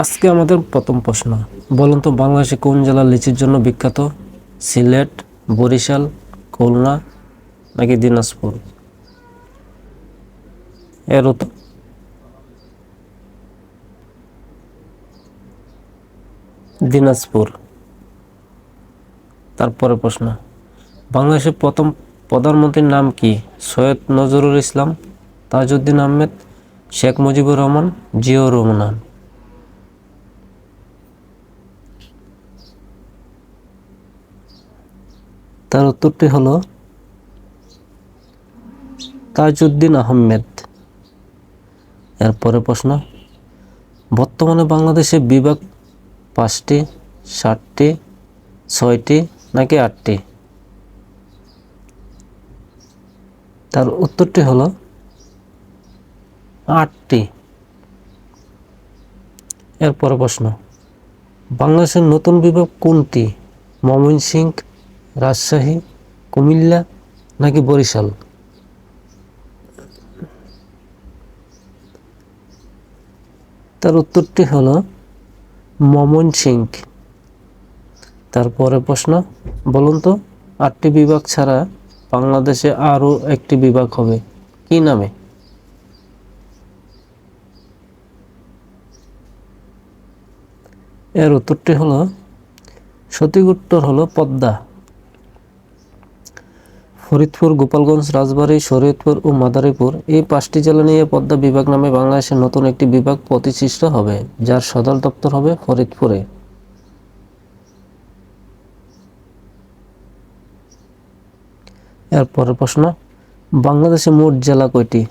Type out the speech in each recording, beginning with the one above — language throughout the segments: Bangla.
আজকে আমাদের প্রথম প্রশ্ন, বলুন তো বাংলাদেশে কোন জেলা লিচির জন্য বিখ্যাত? সিলেট, বরিশাল, খুলনা নাকি দিনাজপুর? এর উত্তর দিনাজপুর। তারপরে প্রশ্ন, বাংলাদেশের প্রথম প্রধানমন্ত্রীর নাম কি? সৈয়দ নজরুল ইসলাম, তাজউদ্দিন আহমেদ, শেখ মুজিবুর রহমান, জিয়াউর রহমান? তার উত্তরটি হলো তাজউদ্দিন আহমেদ। এরপরে প্রশ্ন, বর্তমানে বাংলাদেশে বিভাগ 5টি, 7টি, 6টি নাকি 8টি? তার উত্তরটি হলো 8টি। এরপরে প্রশ্ন, বাংলাদেশের নতুন বিভাগ কোনটি? ময়মনসিংহ, রাজশাহী, কুমিল্লা নাকি বরিশাল? তার উত্তরটি হলো ময়মনসিংহ। তারপরে প্রশ্ন, বলুন তো 8টি বিভাগ ছাড়া বাংলাদেশে আরও একটি বিভাগ হবে, কি নামে? এর উত্তরটি হলো, সঠিক উত্তর হলো পদ্মা। ফরিদপুর, গোপালগঞ্জ, রাজবাড়ী, শরীয়তপুর ও মাদারীপুর এই 5টি জেলা নিয়ে পদ্মা বিভাগ নামে বাংলাদেশের নতুন একটি বিভাগ প্রতিষ্ঠিত হবে, যার সদর দপ্তর হবে ফরিদপুরে। এরপরের প্রশ্ন, বাংলাদেশে মোট জেলা কয়টি?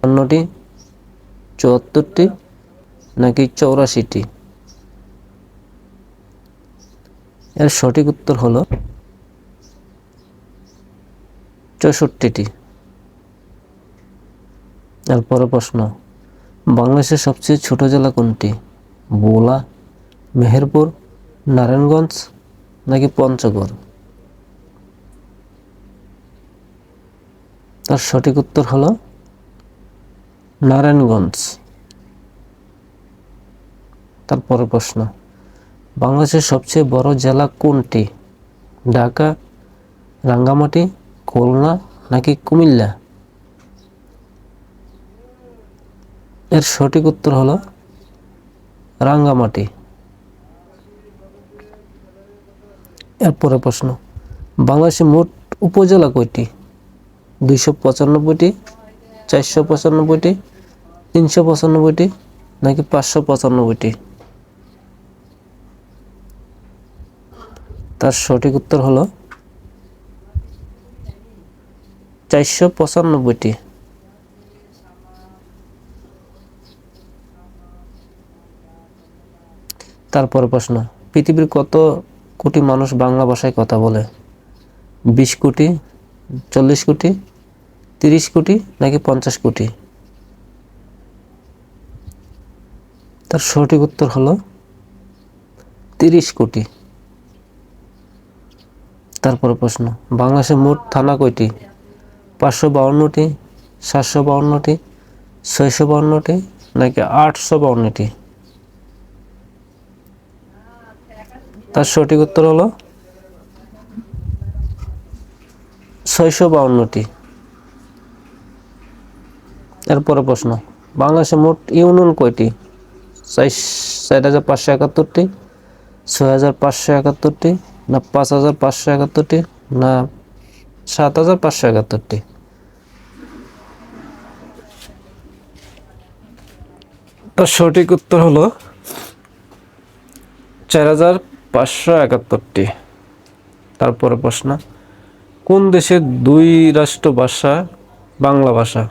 52টি, 74টি নাকি 84টি? এর সঠিক উত্তর হলো 64টি। এরপরের প্রশ্ন, বাংলাদেশের সবচেয়ে ছোট জেলা কোনটি? ভোলা, মেহেরপুর, নারায়ণগঞ্জ নাকি পঞ্চগড়? তার সঠিক উত্তর হলো নারায়ণগঞ্জ। তারপরের প্রশ্ন, বাংলাদেশের সবচেয়ে বড় জেলা কোনটি? ঢাকা, রাঙ্গামাটি, খুলনা নাকি কুমিল্লা? এর সঠিক উত্তর হলো রাঙ্গামাটি। এরপরের প্রশ্ন, বাংলাদেশের মোট উপজেলা কয়টি? 295টি, 495টি, 395টি নাকি 595টি? তার সঠিক উত্তর হলো 495টি। তারপরে প্রশ্ন, পৃথিবীর কত কোটি মানুষ বাংলা ভাষায় কথা বলে? 20 কোটি, 40 কোটি, 30 কোটি নাকি 50 কোটি? তার সঠিক উত্তর হলো 30 কোটি। তারপরে প্রশ্ন, বাংলাদেশের মোট থানা কয়টি? 552টি, 752টি, 652টি নাকি 852টি? তার সঠিক উত্তর হলো 652টি। এরপরে প্রশ্ন, বাংলাদেশের মোট ইউনিয়ন কয়টি? 4,571টি, 6,571টি না 5,571টি না 7,571টি? তার সঠিক উত্তর হলো 4,571টি। তারপরে প্রশ্ন, কোন দেশের 2 রাষ্ট্র ভাষা বাংলা ভাষা?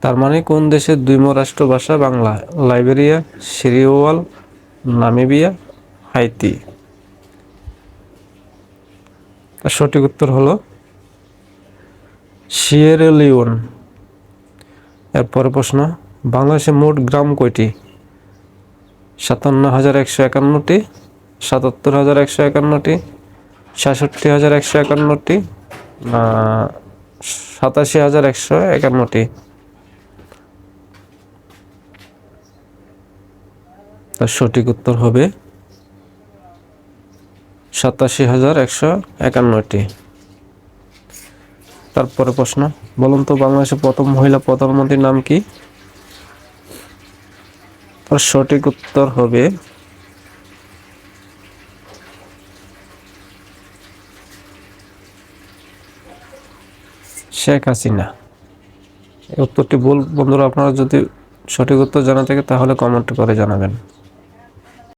তার মানে কোন দেশের 2 রাষ্ট্র ভাষা Bangla? Liberia, serial, Namibia, Haiti? তার সঠিক উত্তর হলো সিয়েরা লিওন। এরপরে প্রশ্ন, বাংলাদেশের মোট গ্রাম কয়টি? 57,151টি, 77,151টি, 66,151টি না 87,151টি? তার সঠিক উত্তর হবে 87,151টি। তারপরে প্রশ্ন, বলুন তো বাংলাদেশের প্রথম মহিলা প্রধানমন্ত্রীর নাম কি? তার সঠিক উত্তর হবে শেখ হাসিনা। এই উত্তরটি ভুল বন্ধুরা, আপনারা যদি সঠিক উত্তর জানা থাকে তাহলে কমেন্ট করে জানাবেন।